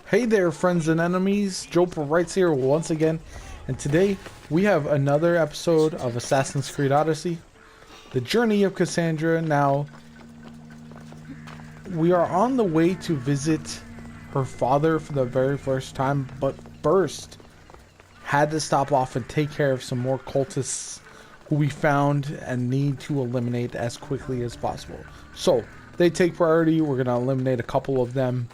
Hey there, friends and enemies. JoPaWrites here once again, and today we have another episode of Assassin's Creed Odyssey, the journey of Cassandra. Now, we are on the way to visit her father for the very first time, but first, had to stop off and take care of some more cultists who we found and need to eliminate as quickly as possible. So, they take priority. We're going to eliminate a couple of them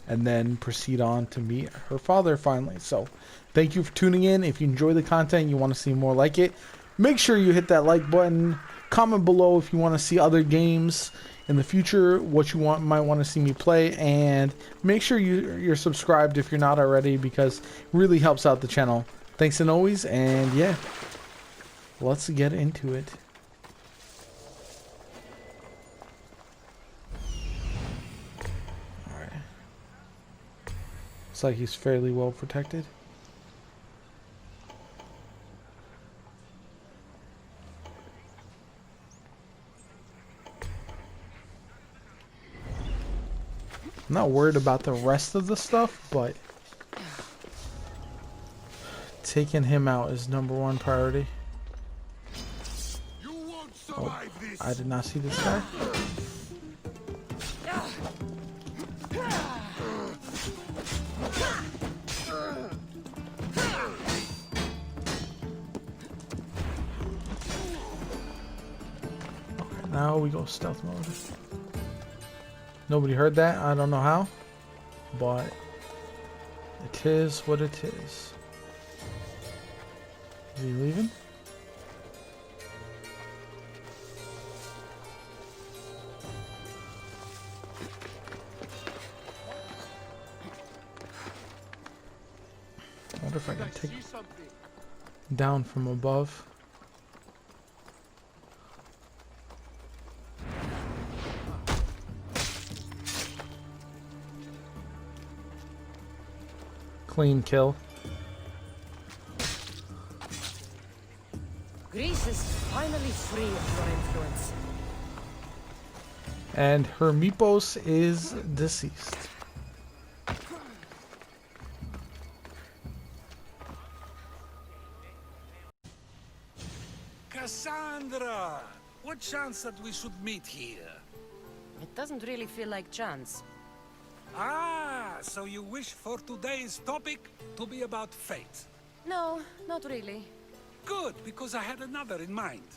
and then proceed on to meet her father finally. So thank you for tuning in. If you enjoy the content, you want to see more like it, make sure you hit that like button. Comment below if you want to see other games in the future, what you might want to see me play, and make sure you're subscribed if you're not already, because it really helps out the channel. Thanks and always, and yeah, let's get into it. Looks like he's fairly well protected. I'm not worried about the rest of the stuff, but taking him out is #1 priority. You won't survive this. I did not see this guy. Now we go stealth mode. Nobody heard that. I don't know how, but it is what it is. Is he leaving? I wonder if I can take him down from above. Clean kill. Greece is finally free of your influence. And Hermipos is deceased. Cassandra! What chance that we should meet here? It doesn't really feel like chance. Ah, so you wish for today's topic to be about fate. No, not really. Good, because I had another in mind.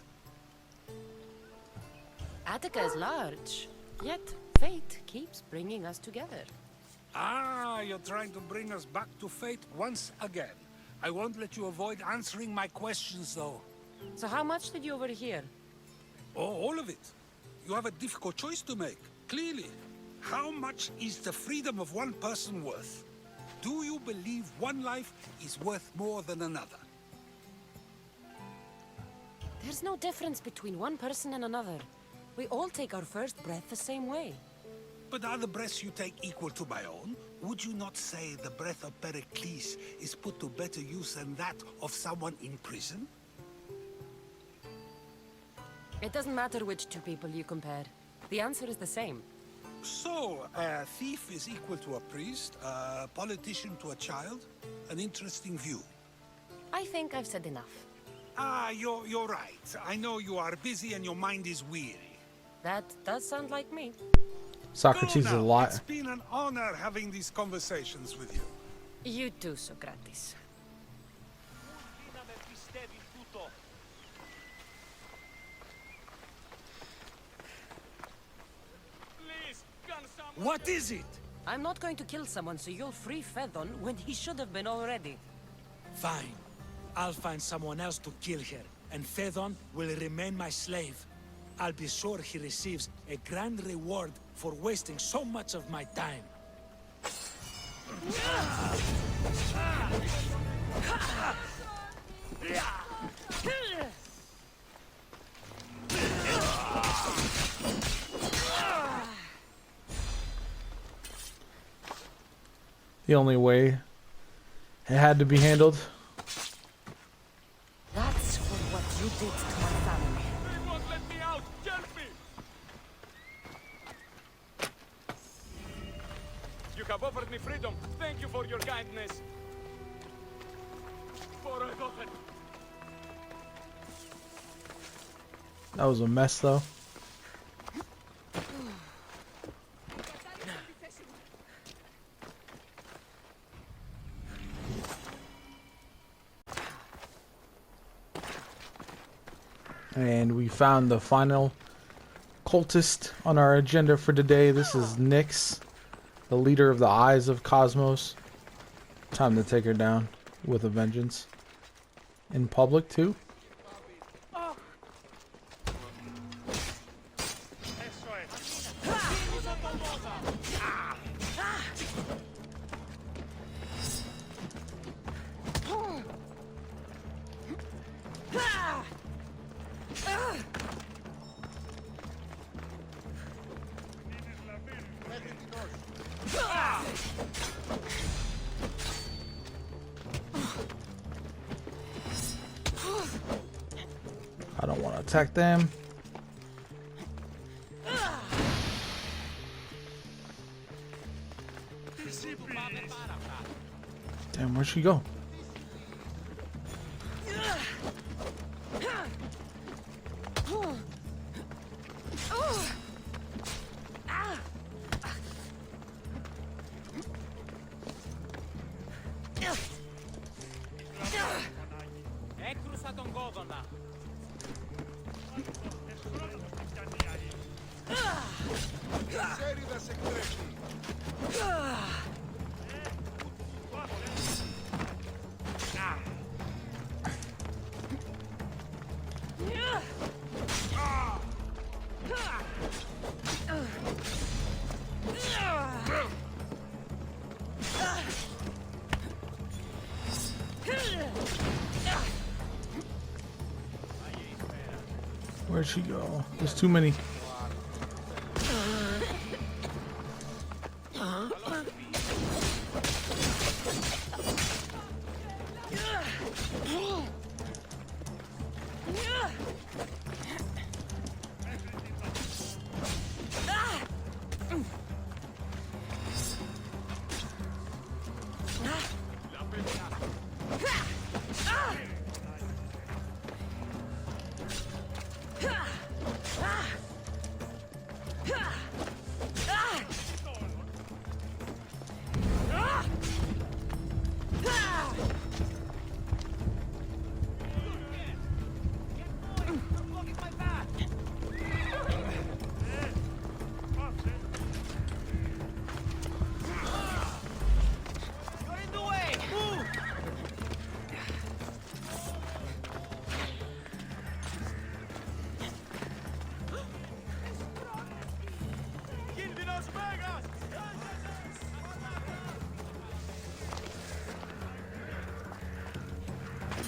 Attica is large, yet fate keeps bringing us together. Ah, you're trying to bring us back to fate once again. I won't let you avoid answering my questions, though. So how much did you overhear? Oh, all of it. You have a difficult choice to make, clearly. How much is the freedom of one person worth? Do you believe one life is worth more than another? There's no difference between one person and another. We all take our first breath the same way. But are the breaths you take equal to my own? Would you not say the breath of Pericles is put to better use than that of someone in prison? It doesn't matter which two people you compare. The answer is the same. So, a thief is equal to a priest, a politician to a child? An interesting view. I think I've said enough. Ah, you're right. I know you are busy and your mind is weary. That does sound like me. Socrates is a lot. It's been an honor having these conversations with you. You too, Socrates. What is it? I'm not going to kill someone so you'll free Fedon when he should have been already. Fine. I'll find someone else to kill her, and Fedon will remain my slave. I'll be sure he receives a grand reward for wasting so much of my time. The only way it had to be handled. That's for what you did to my family. They won't let me out! Help me! You have have offered me freedom. Thank you for your kindness. For I've offered. That was a mess, though. And we found the final cultist on our agenda for today. This is Nyx, the leader of the Eyes of Cosmos. Time to take her down with a vengeance. In public, too. I don't want to attack them. Damn, where'd she go? Έκρουσα τον κόδωνα. Ξέρει να σε εκτρέπει. Where'd she go? There's too many.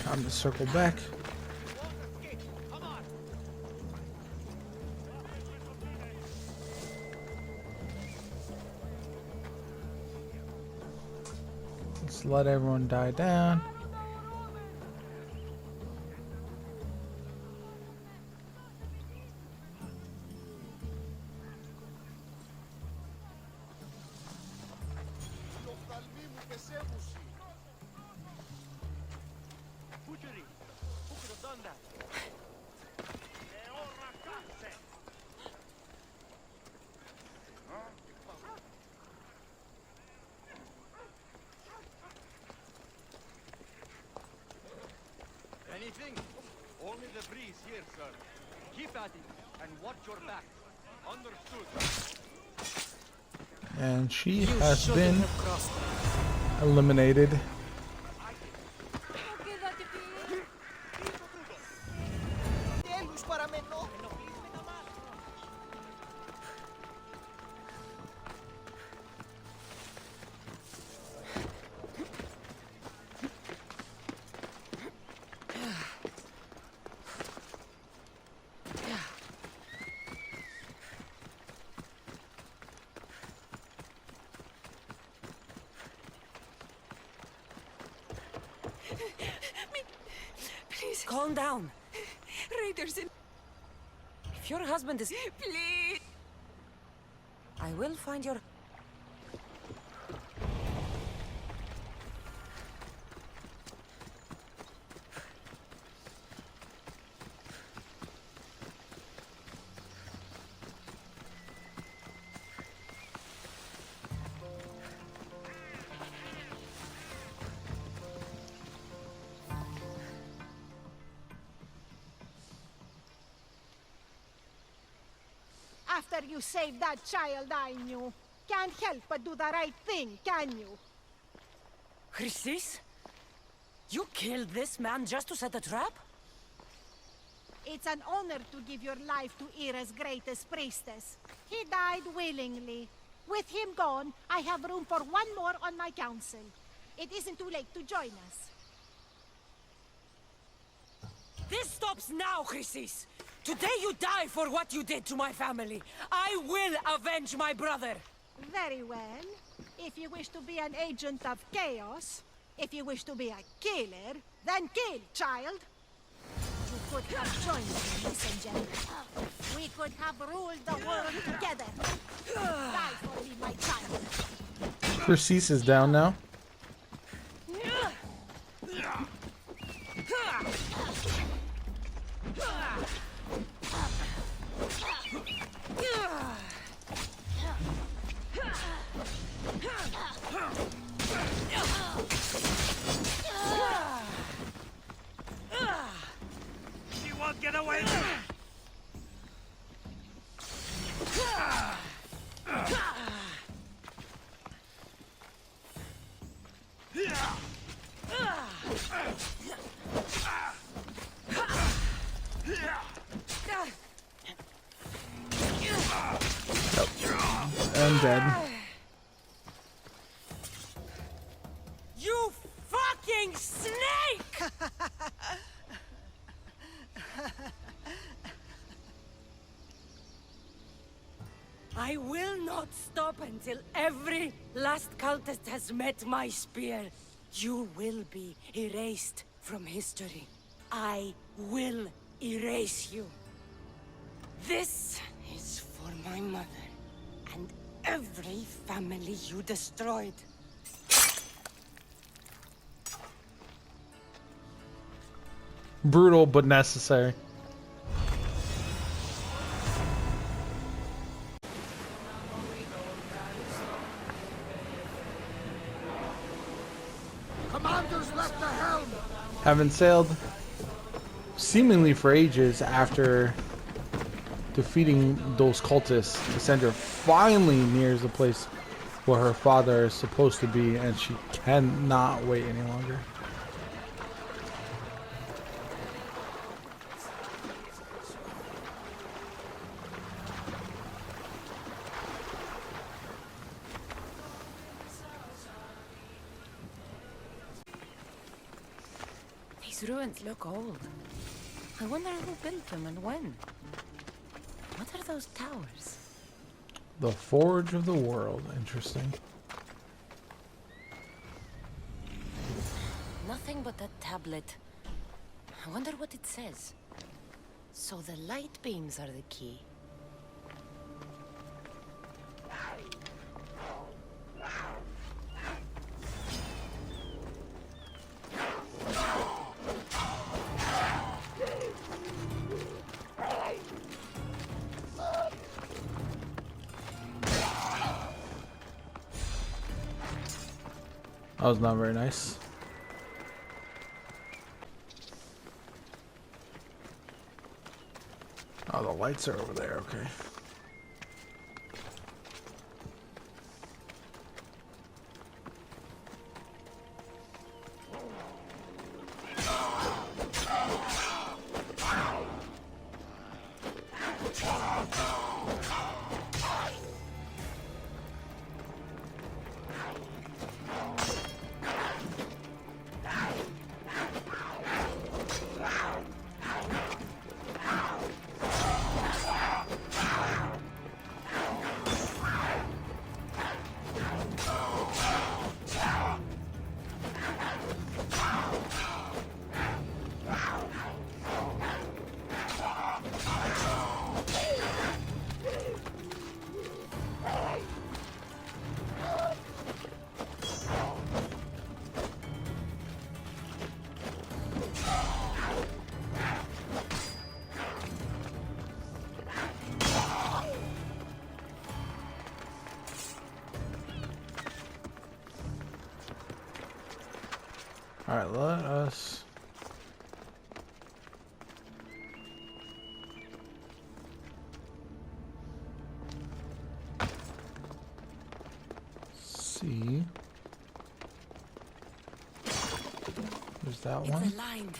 Time to circle back. Let's let everyone die down. Anything? Only the breeze here, sir. Keep at it and watch your back. Understood. And she has been eliminated. Please. Calm down. Raiders in... If your husband is... Please. I will find your... After you saved that child I knew, can't help but do the right thing, can you? Chrysis? You killed this man just to set a trap? It's an honor to give your life to Ira's greatest priestess. He died willingly. With him gone, I have room for one more on my council. It isn't too late to join us. This stops now, Chrysis! Today you die for what you did to my family. I will avenge my brother! Very well. If you wish to be an agent of chaos, if you wish to be a killer, then kill, child! You could have joined me, messenger. We could have ruled the world together. Die for me, my child. Chrysis is down now. She won't get away! I'm dead. You fucking snake! I will not stop until every last cultist has met my spear. You will be erased from history. I will erase you. This is for my mother and every family you destroyed. Brutal but necessary. Commanders left the helm! Having sailed seemingly for ages after defeating those cultists, Cassandra finally nears the place where her father is supposed to be, and she cannot wait any longer. These ruins look old. I wonder who built them and when. What are those towers? The Forge of the World. Interesting. Nothing but that tablet. I wonder what it says. So the light beams are the key. That was not very nice. Oh, the lights are over there, okay. Alright, let us... that It's one. aligned.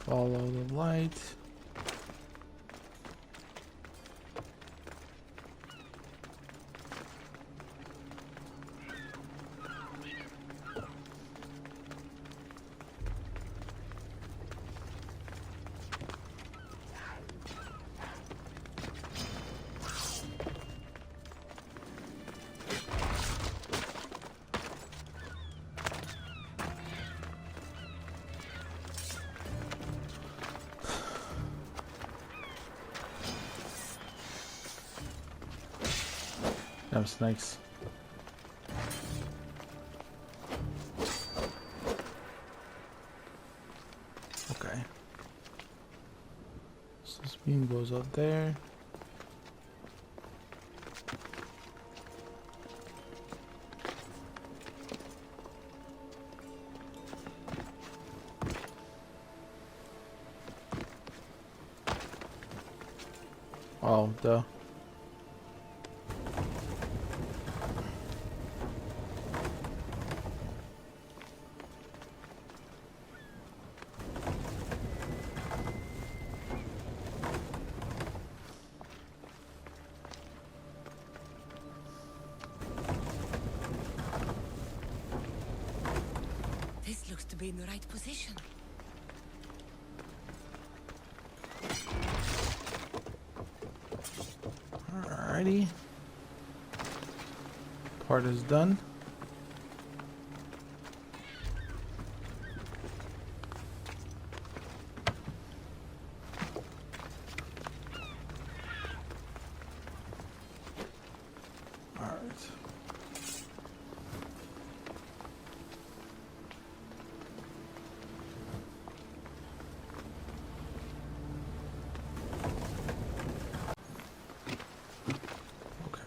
Follow the light. No snakes. Okay. So this beam goes up there. Oh, duh. This looks to be in the right position. Alrighty. Part is done. Alright. Okay.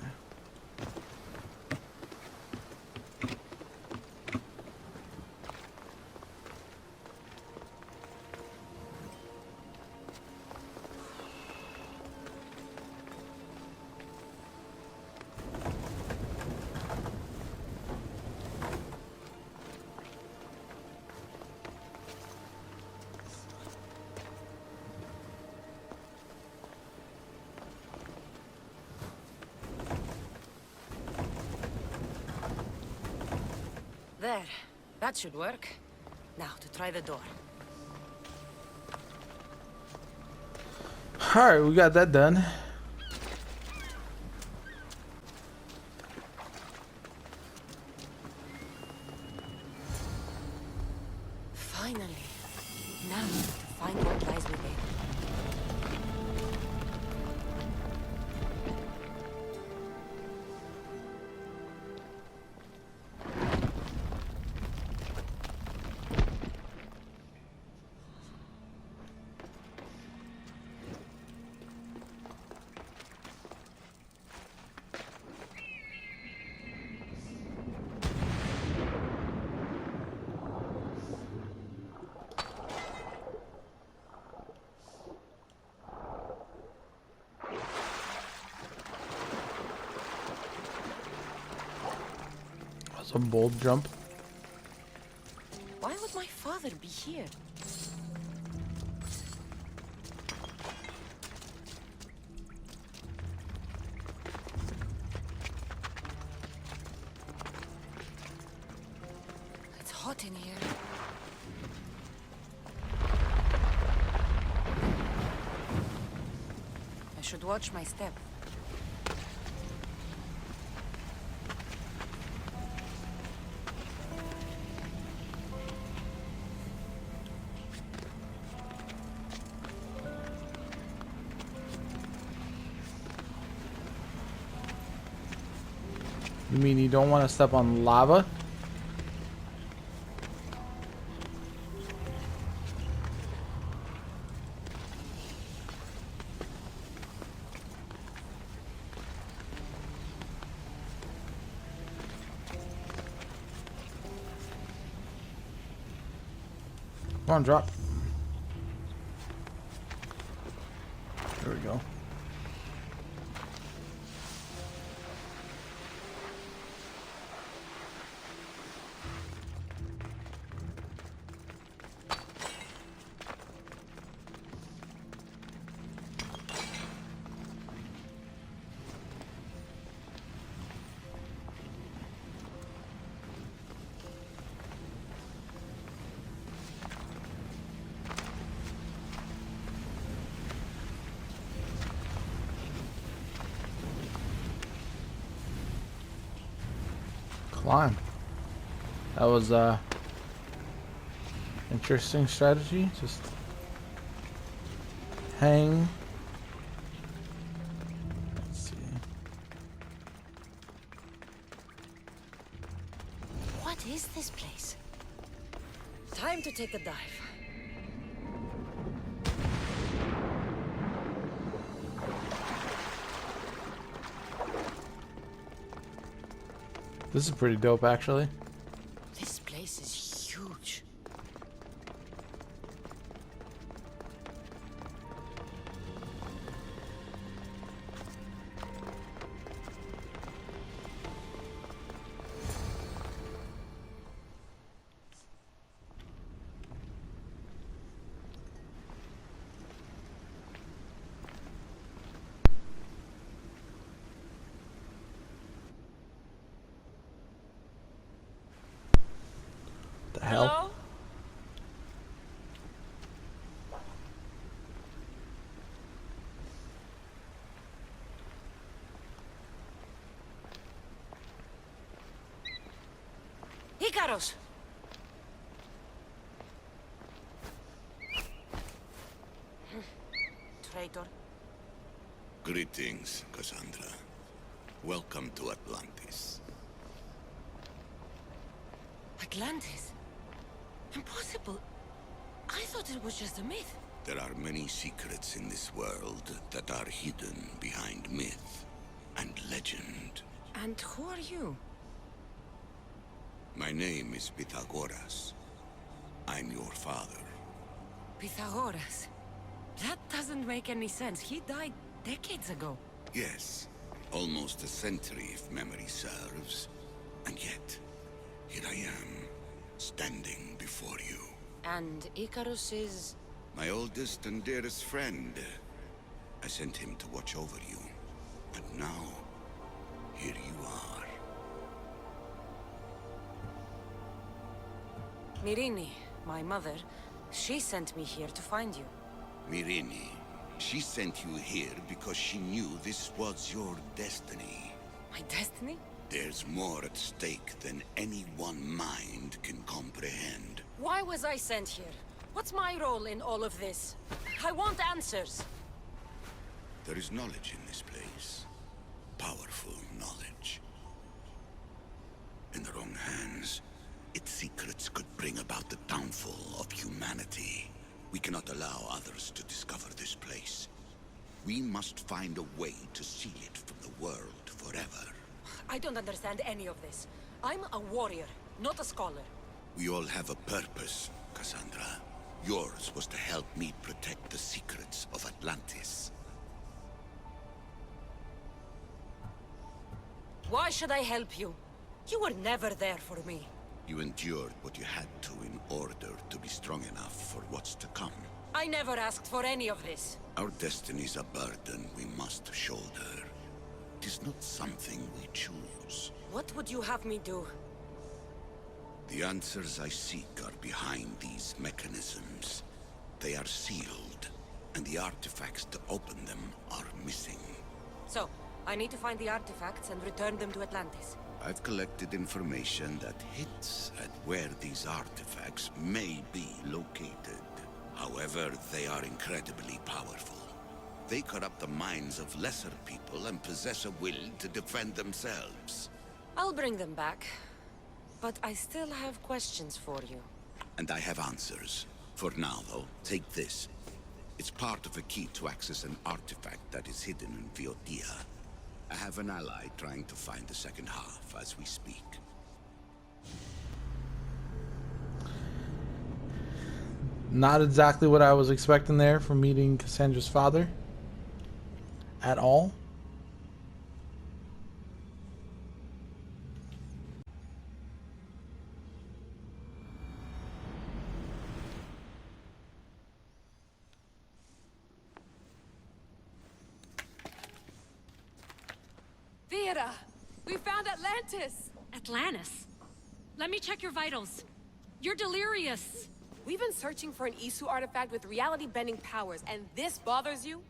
There. That should work. Now to try the door. Alright, we got that done. Finally. Now to find what lies within. That's a bold jump. Why would my father be here? It's hot in here. I should watch my step. You mean you don't want to step on lava? Come on, drop. There we go. Climb. That was interesting strategy. Just hang. Let's see. What is this place? Time to take a dive. This is pretty dope, actually. This place is huge. The hell? Hello? Icaros! Traitor. Greetings, Cassandra. Welcome to Atlantis. Atlantis? Impossible. I thought it was just a myth. There are many secrets in this world that are hidden behind myth and legend. And who are you? My name is Pythagoras. I'm your father. Pythagoras. That doesn't make any sense. He died decades ago. Yes, almost a century if memory serves. And yet, here I am, standing before you. And Icarus is... My oldest and dearest friend. I sent him to watch over you. And now, here you are. Myrrine, my mother. She sent me here to find you. Myrrine, she sent you here because she knew this was your destiny. My destiny? There's more at stake than any one mind can comprehend. Why was I sent here? What's my role in all of this? I want answers. There is knowledge in this place. Powerful knowledge. In the wrong hands, its secrets could bring about the downfall of humanity. We cannot allow others to discover this place. We must find a way to seal it from the world forever. I don't understand any of this. I'm a warrior, not a scholar. We all have a purpose, Cassandra. Yours was to help me protect the secrets of Atlantis. Why should I help you? You were never there for me. You endured what you had to in order to be strong enough for what's to come. I never asked for any of this. Our destiny's a burden we must shoulder. It is not something we choose. What would you have me do? The answers I seek are behind these mechanisms. They are sealed, and the artifacts to open them are missing. So, I need to find the artifacts and return them to Atlantis. I've collected information that hints at where these artifacts may be located. However, they are incredibly powerful. They corrupt the minds of lesser people and possess a will to defend themselves. I'll bring them back. But I still have questions for you. And I have answers. For now, though, take this. It's part of a key to access an artifact that is hidden in Viotia. I have an ally trying to find the second half as we speak. Not exactly what I was expecting there from meeting Cassandra's father. At all. Theodore, we found Atlantis. Atlantis? Let me check your vitals. You're delirious. We've been searching for an Isu artifact with reality-bending powers, and this bothers you?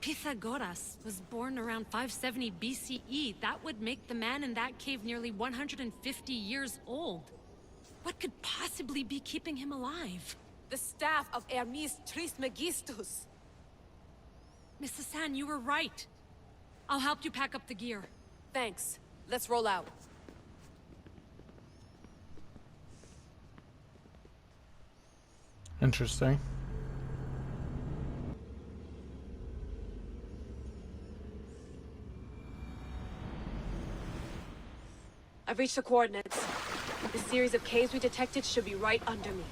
Pythagoras was born around 570 BCE. That would make the man in that cave nearly 150 years old. What could possibly be keeping him alive? The staff of Hermes Trismegistus. Mrs. San, you were right. I'll help you pack up the gear. Thanks. Let's roll out. Interesting. I've reached the coordinates. The series of caves we detected should be right under me.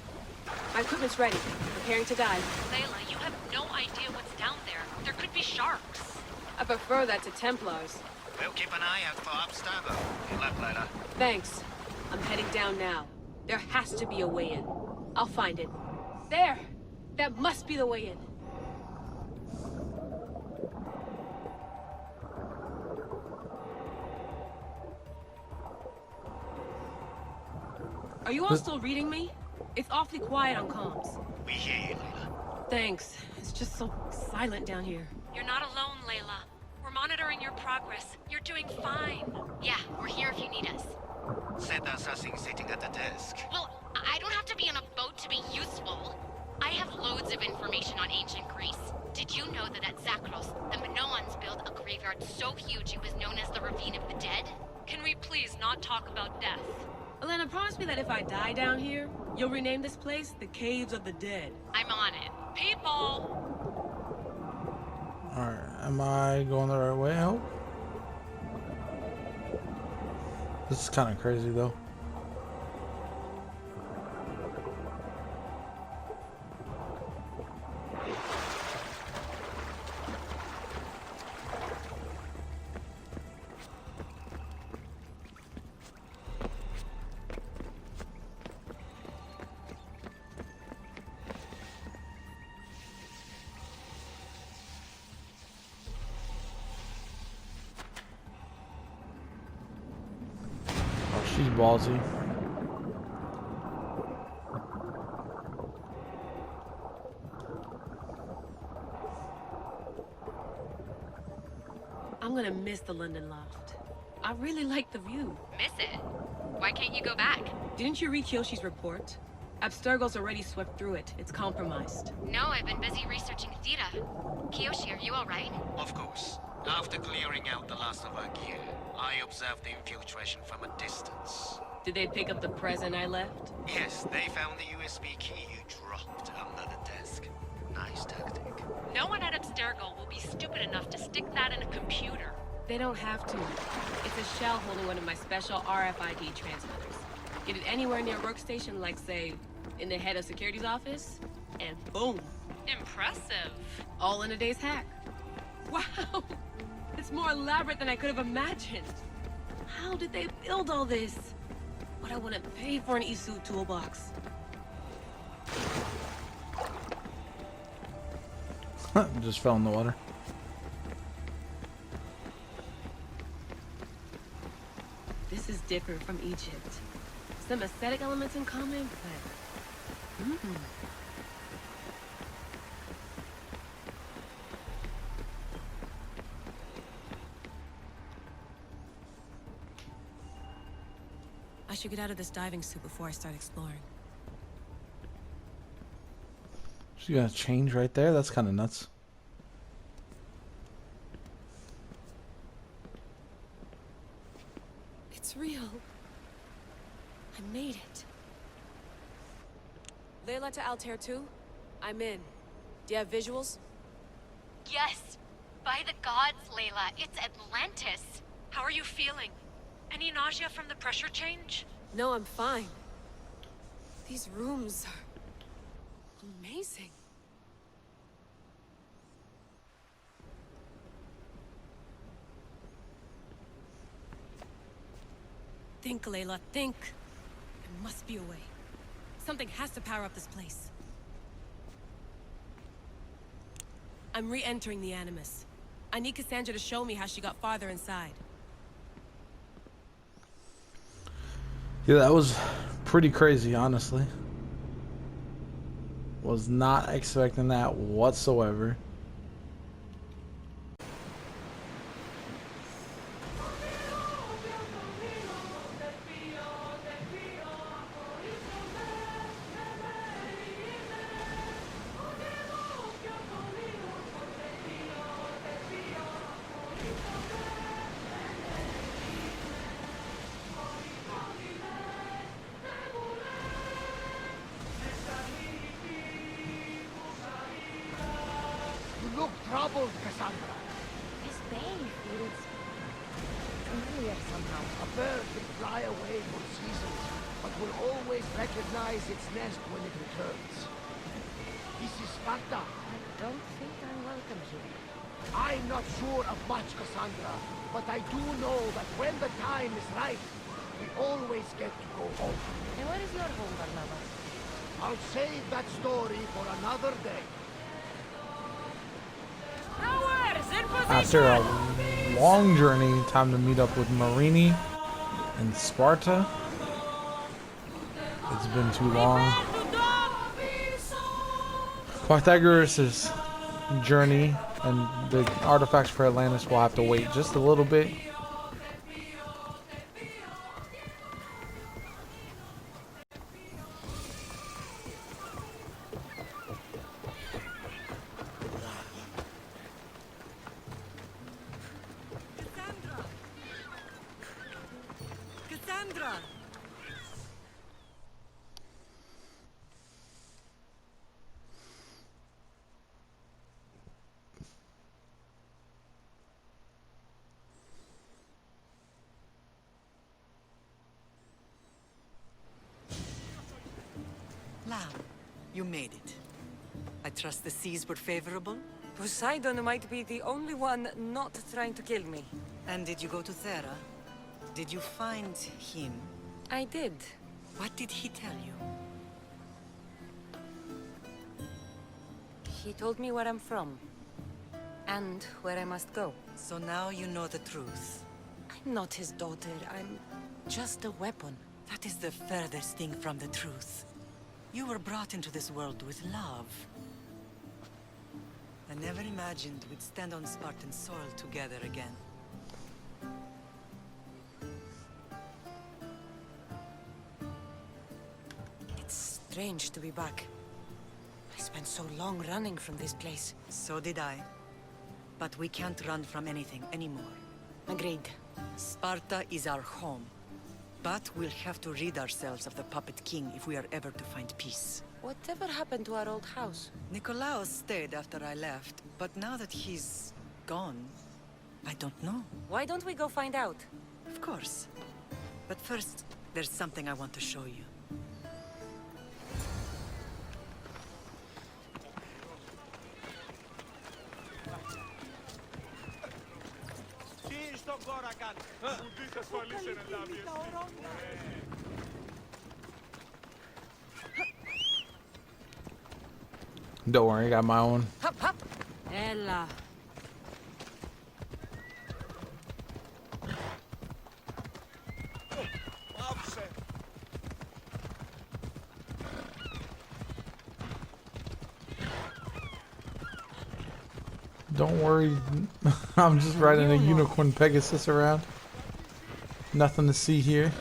My equipment's ready. Preparing to dive. Layla, you have no idea what's down there. There could be sharks. I prefer that to Templars. We'll keep an eye out for Abstergo. Good luck, Layla. Thanks. I'm heading down now. There has to be a way in. I'll find it. There! That must be the way in. Are you all still reading me? It's awfully quiet on comms. We hear you, Layla. Thanks. It's just so silent down here. You're not alone, Layla. We're monitoring your progress. You're doing fine. Yeah, we're here if you need us. Said that's us sitting at the desk. Well, I don't have to be on a boat to be useful. I have loads of information on ancient Greece. Did you know that at Zakros, the Minoans built a graveyard so huge it was known as the Ravine of the Dead? Can we please not talk about death? Elena, promise me that if I die down here, you'll rename this place the Caves of the Dead. I'm on it. People! Alright, am I going the right way, I hope? This is kind of crazy, though. She's ballsy. I'm gonna miss the London loft. I really like the view. Miss it? Why can't you go back? Didn't you read Kyoshi's report? Abstergo's already swept through it. It's compromised. No, I've been busy researching Theta. Kiyoshi, are you alright? Of course. After clearing out the last of our gear, I observed the infiltration from a distance. Did they pick up the present I left? Yes, they found the USB key you dropped under the desk. Nice tactic. No one at Abstergo will be stupid enough to stick that in a computer. They don't have to. It's a shell holding one of my special RFID transmitters. Get it anywhere near a workstation, like, say, in the head of security's office, and boom. Impressive. All in a day's hack. Wow! It's more elaborate than I could have imagined. How did they build all this? What I wouldn't pay for an Isu toolbox. Just fell in the water. This is different from Egypt. Some aesthetic elements in common, but... I should get out of this diving suit before I start exploring. She's gonna change right there? That's kind of nuts. It's real. I made it. Layla to Altair 2? I'm in. Do you have visuals? Yes. By the gods, Layla, it's Atlantis. How are you feeling? Any nausea from the pressure change? No, I'm fine. These rooms Amazing. Think, Layla, think. There must be a way. Something has to power up this place. I'm re-entering the Animus. I need Cassandra to show me how she got farther inside. Yeah, that was pretty crazy, honestly. Was not expecting that whatsoever. You look troubled, Cassandra. This bay feels familiar somehow. A bird can fly away for seasons, but will always recognize its nest when it returns. This is Sparta. I don't think I'm welcome here. I'm not sure of much, Cassandra, but I do know that when the time is right, we always get to go home. And where is your home, Barnabas? I'll save that story for another day. After a long journey, time to meet up with Marini and Sparta. It's been too long. Pythagoras' journey and the artifacts for Atlantis will have to wait just a little bit. Cassandra! Lamb, you made it. I trust the seas were favorable? Poseidon might be the only one not trying to kill me. And did you go to Thera? Did you find him? I did. What did he tell you? He told me where I'm from. And where I must go. So now you know the truth. I'm not his daughter. I'm just a weapon. That is the furthest thing from the truth. You were brought into this world with love. I never imagined we'd stand on Spartan soil together again. It's strange to be back. I spent so long running from this place. So did I. But we can't run from anything anymore. Agreed. Sparta is our home. But we'll have to rid ourselves of the Puppet King if we are ever to find peace. Whatever happened to our old house? Nikolaos stayed after I left, but now that he's gone, I don't know. Why don't we go find out? Of course. But first, there's something I want to show you. Don't worry, I got my own. Hop, hop! Ella. Don't worry, I'm just riding a unicorn Pegasus around. Nothing to see here.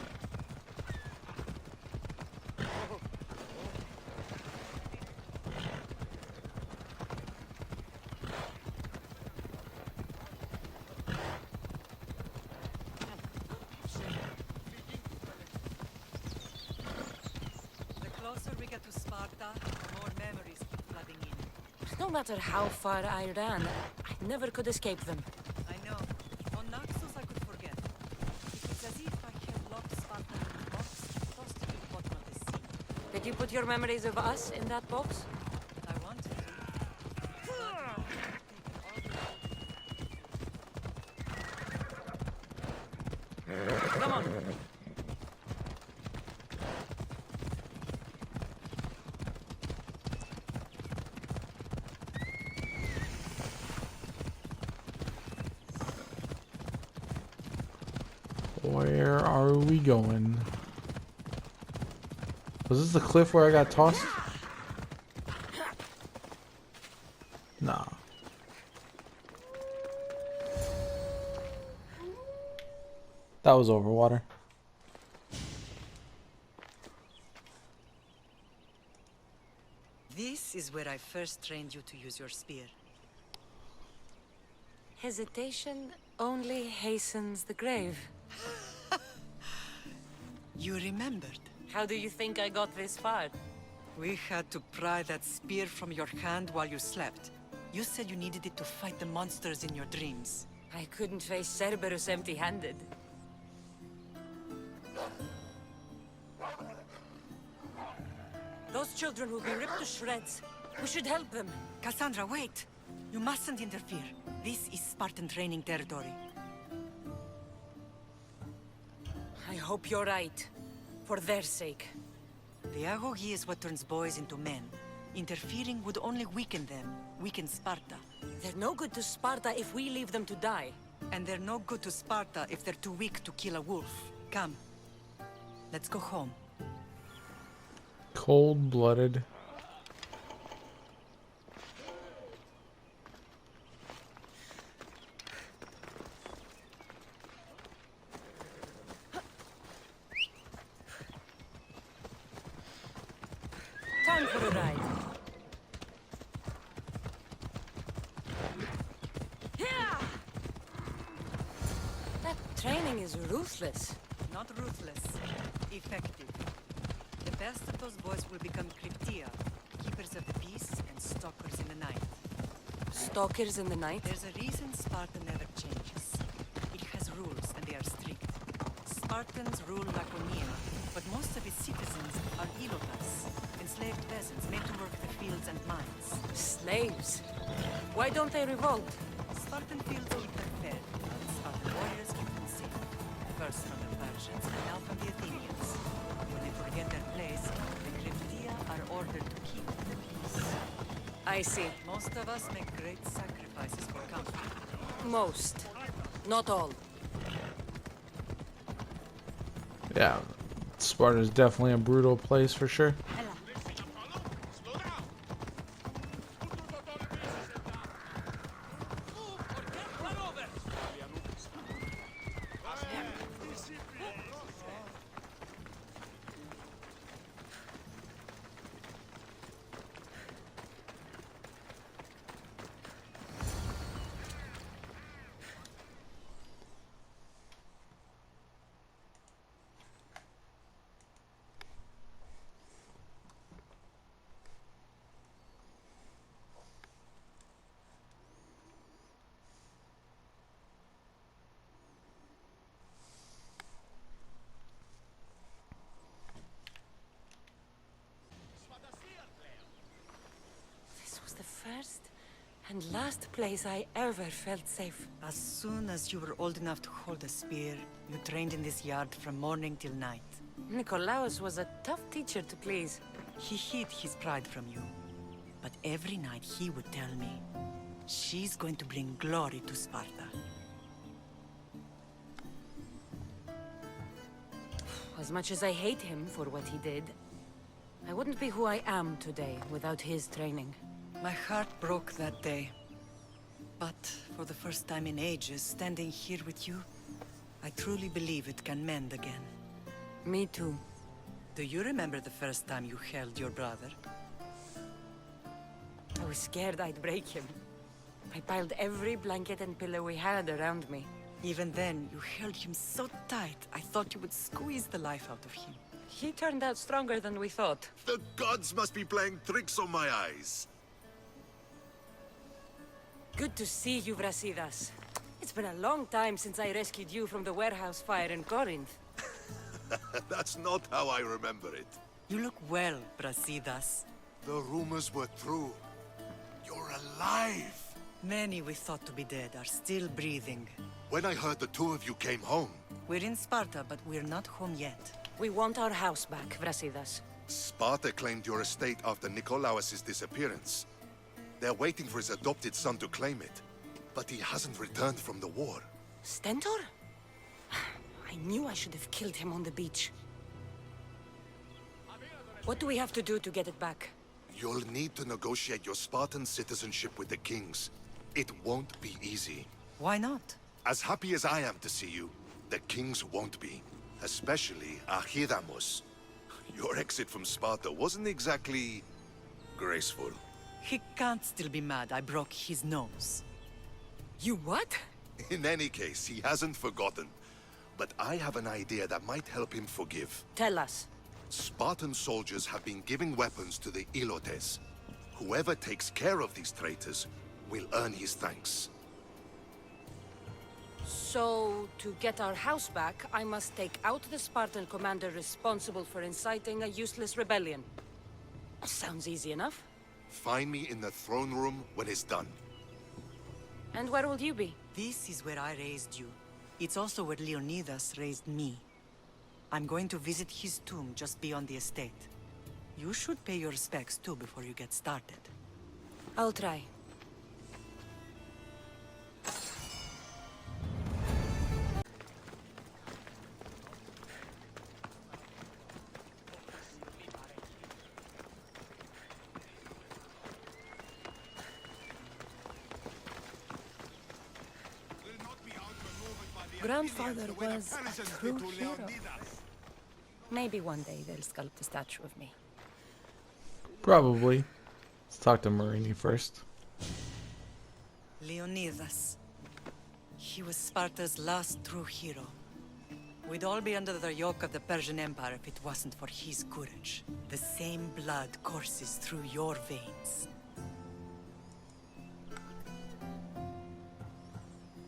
The closer we get to Sparta, the more memories keep flooding in. No matter how far I ran, I never could escape them. I know. On Naxos I could forget. It's as if I had locked Sparta in a box close to the bottom of the sea. Did you put your memories of us in that box? Come on. Where are we going? Was this the cliff where I got tossed? Nah. That was over water. This is where I first trained you to use your spear. Hesitation only hastens the grave. You remembered. How do you think I got this far? We had to pry that spear from your hand while you slept. You said you needed it to fight the monsters in your dreams. I couldn't face Cerberus empty-handed. Those children will be ripped to shreds. We should help them. Cassandra, wait! You mustn't interfere. This is Spartan training territory. I hope you're right. For their sake. The agoge is what turns boys into men. Interfering would only weaken them, weaken Sparta. They're no good to Sparta if we leave them to die. And they're no good to Sparta if they're too weak to kill a wolf. Come. Let's go home. Cold-blooded. Time for a ride. That training is ruthless. Not ruthless. Effective. The best of those boys will become Cryptia, keepers of the peace and stalkers in the night. Stalkers in the night? There's a reason Sparta never changes. It has rules, and they are strict. Spartans rule Laconia, but most of its citizens are ilotas, enslaved peasants made to work the fields and mines. Slaves? Why don't they revolt? Spartan fields keep them fed, and Spartan warriors keep them safe. First from the Persians, and now from the Athenians. When they forget their place, the Cryptia are ordered to keep the peace. I see. Most of us make great sacrifices for comfort. Most. Not all. Yeah, Sparta's definitely a brutal place for sure. First and last place I ever felt safe. As soon as you were old enough to hold a spear, you trained in this yard from morning till night. Nikolaos was a tough teacher to please. He hid his pride from you. But every night he would tell me, she's going to bring glory to Sparta. As much as I hate him for what he did, I wouldn't be who I am today without his training. My heart broke that day. But for the first time in ages, standing here with you, I truly believe it can mend again. Me too. Do you remember the first time you held your brother? I was scared I'd break him. I piled every blanket and pillow we had around me. Even then, you held him so tight, I thought you would squeeze the life out of him. He turned out stronger than we thought. The gods must be playing tricks on my eyes. Good to see you, Brasidas. It's been a long time since I rescued you from the warehouse fire in Corinth. That's not how I remember it. You look well, Brasidas. The rumors were true. You're alive. Many we thought to be dead are still breathing. When I heard the two of you came home, We're in Sparta, but we're not home yet. We want our house back, Vrasidas. Sparta claimed your estate after Nikolaos' disappearance. They're waiting for his adopted son to claim it, but he hasn't returned from the war. Stentor? I knew I should have killed him on the beach. What do we have to do to get it back? You'll need to negotiate your Spartan citizenship with the kings. It won't be easy. Why not? As happy as I am to see you, the kings won't be. Especially Archidamos. Your exit from Sparta wasn't exactly graceful. He can't still be mad I broke his nose. You what? In any case, he hasn't forgotten. But I have an idea that might help him forgive. Tell us. Spartan soldiers have been giving weapons to the Ilotes. Whoever takes care of these traitors will earn his thanks. So, to get our house back, I must take out the Spartan commander responsible for inciting a useless rebellion. Sounds easy enough. Find me in the throne room when it's done. And where will you be? This is where I raised you. It's also where Leonidas raised me. I'm going to visit his tomb just beyond the estate. You should pay your respects too before you get started. I'll try. Grandfather was a true hero. Maybe one day they'll sculpt a statue of me. Probably. Let's talk to Marini first. Leonidas. He was Sparta's last true hero. We'd all be under the yoke of the Persian Empire if it wasn't for his courage. The same blood courses through your veins.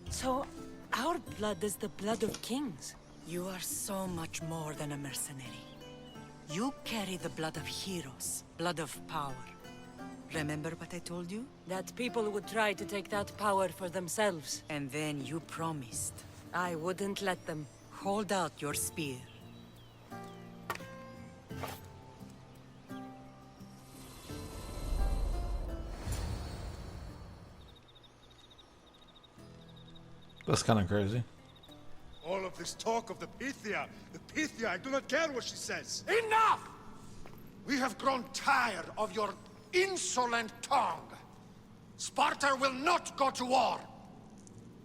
So, our blood is the blood of kings. You are so much more than a mercenary. You carry the blood of heroes, blood of power. Remember what I told you? That people would try to take that power for themselves. And then you promised. I wouldn't let them. Hold out your spear. That's kind of crazy. All of this talk of the Pythia, I do not care what she says. Enough! We have grown tired of your insolent tongue. Sparta will not go to war.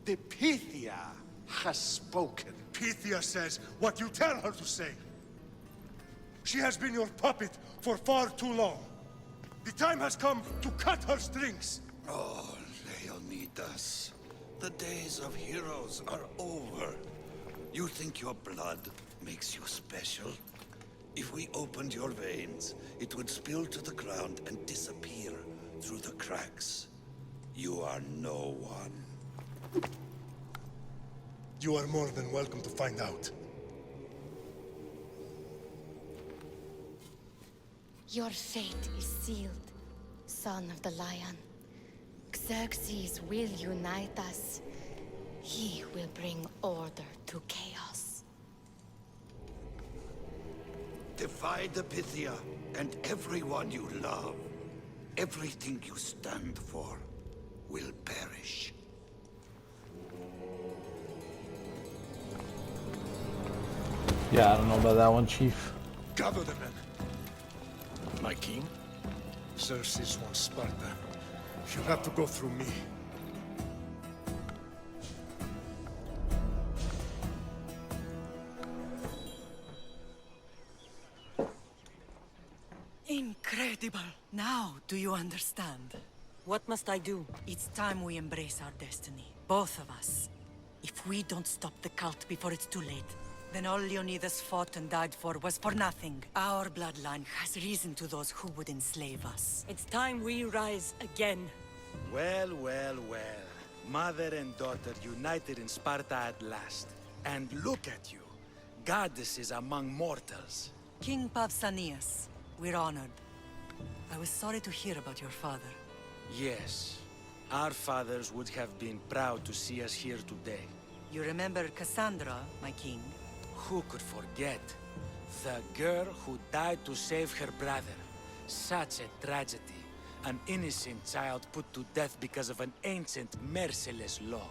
The Pythia has spoken. Pythia says what you tell her to say. She has been your puppet for far too long. The time has come to cut her strings. Oh, Leonidas. The days of heroes are over. You think your blood makes you special? If we opened your veins, it would spill to the ground and disappear through the cracks. You are no one. You are more than welcome to find out. Your fate is sealed, son of the lion. Xerxes will unite us. He will bring order to chaos. Defy the Pythia and everyone you love. Everything you stand for will perish. Yeah, I don't know about that one, Chief. Gather the men. My king? Xerxes wants Sparta. She'll have to go through me. Incredible! Now, do you understand? What must I do? It's time we embrace our destiny. Both of us. If we don't stop the cult before it's too late, then all Leonidas fought and died for was for nothing. Our bloodline has risen to those who would enslave us. It's time we rise again. Well, well, well. Mother and daughter united in Sparta at last. And look at you. Goddesses among mortals. King Pausanias, we're honored. I was sorry to hear about your father. Yes. Our fathers would have been proud to see us here today. You remember Cassandra, my king? Who could forget? The girl who died to save her brother. Such a tragedy. An innocent child put to death because of an ancient, merciless law.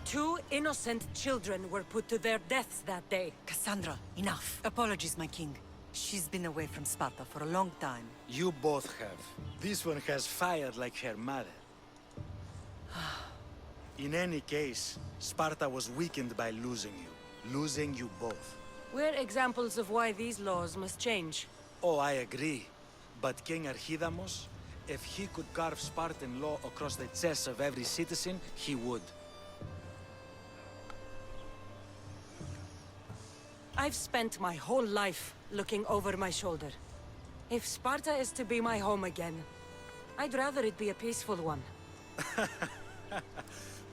Two innocent children were put to their deaths that day. Cassandra, enough. Apologies, my king. She's been away from Sparta for a long time. You both have. This one has fired like her mother. In any case, Sparta was weakened by losing you both. We're examples of why these laws must change. Oh, I agree. But King Archidamos, if he could carve Spartan law across the chests of every citizen, he would. I've spent my whole life looking over my shoulder. If Sparta is to be my home again, I'd rather it be a peaceful one.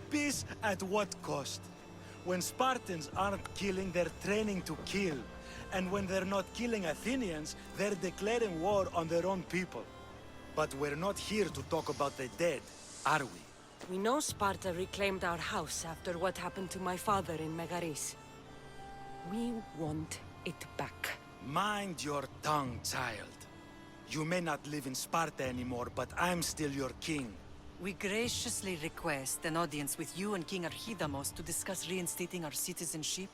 Peace at what cost? When Spartans aren't killing, they're training to kill. And when they're not killing Athenians, they're declaring war on their own people. But we're not here to talk about the dead, are we? We know Sparta reclaimed our house after what happened to my father in Megaris. We want it back. Mind your tongue, child. You may not live in Sparta anymore, but I'm still your king. We graciously request an audience with you and King Archidamos to discuss reinstating our citizenship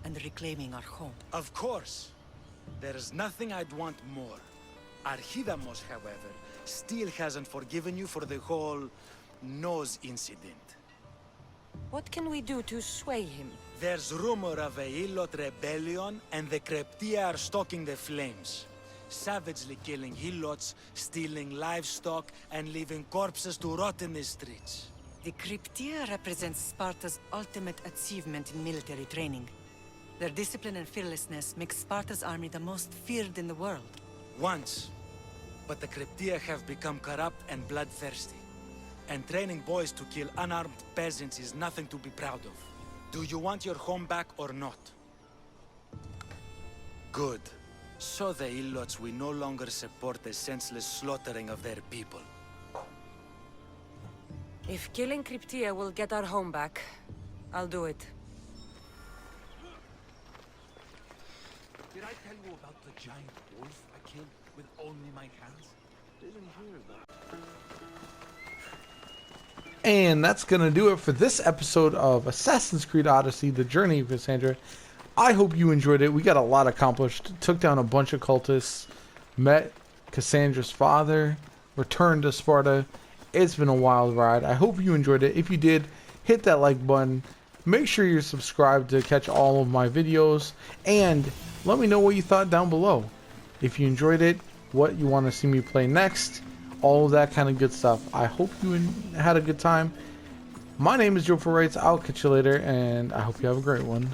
and reclaiming our home. Of course. There's nothing I'd want more. Archidamos, however, still hasn't forgiven you for the whole nose incident. What can we do to sway him? There's rumor of a Hilot rebellion, and the Kryptia are stalking the flames. Savagely killing Hilots, stealing livestock, and leaving corpses to rot in the streets. The Kryptia represents Sparta's ultimate achievement in military training. Their discipline and fearlessness make Sparta's army the most feared in the world. Once. But the Kryptia have become corrupt and bloodthirsty. And training boys to kill unarmed peasants is nothing to be proud of. Do you want your home back or not? Good. So the Ilots will no longer support the senseless slaughtering of their people. If killing Kryptia will get our home back, I'll do it. Did I tell you about the giant wolf I killed with only my hands? Didn't hear about. And that's going to do it for this episode of Assassin's Creed Odyssey, The Journey of Cassandra. I hope you enjoyed it. We got a lot accomplished. Took down a bunch of cultists. Met Cassandra's father. Returned to Sparta. It's been a wild ride. I hope you enjoyed it. If you did, hit that like button. Make sure you're subscribed to catch all of my videos. And let me know what you thought down below. If you enjoyed it, what you want to see me play next. All of that kind of good stuff. I hope you had a good time. My name is JoPaWrites. I'll catch you later, and I hope you have a great one.